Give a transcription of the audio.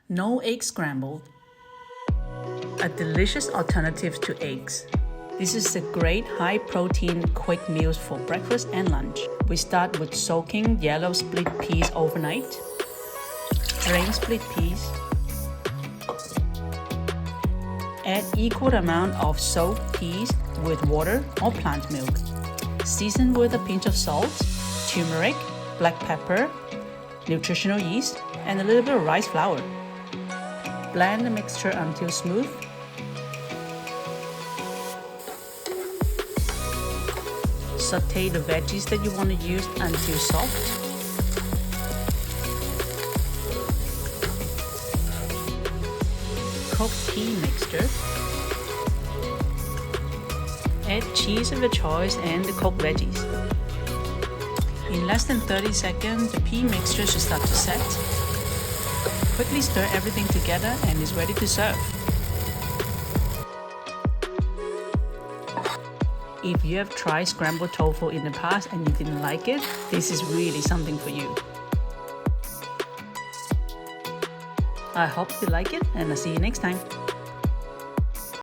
No egg scramble. A delicious alternative to eggs. This is a great high-protein quick meal for breakfast and lunch. We start with soaking yellow split peas overnight. Drain split peas. Add equal amount of soaked peas with water or plant milk. Season with a pinch of salt, turmeric, black pepper, nutritional yeast, and a little bit of rice flour. Blend the mixture until smooth. Sauté the veggies that you want to use until soft. Cook pea mixture. Add cheese of your choice and the cooked veggies. In less than 30 seconds, the pea mixture should start to set. Quickly stir everything together and it's ready to serve. If you have tried scrambled tofu in the past and you didn't like it, this is really something for you. I hope you like it and I'll see you next time.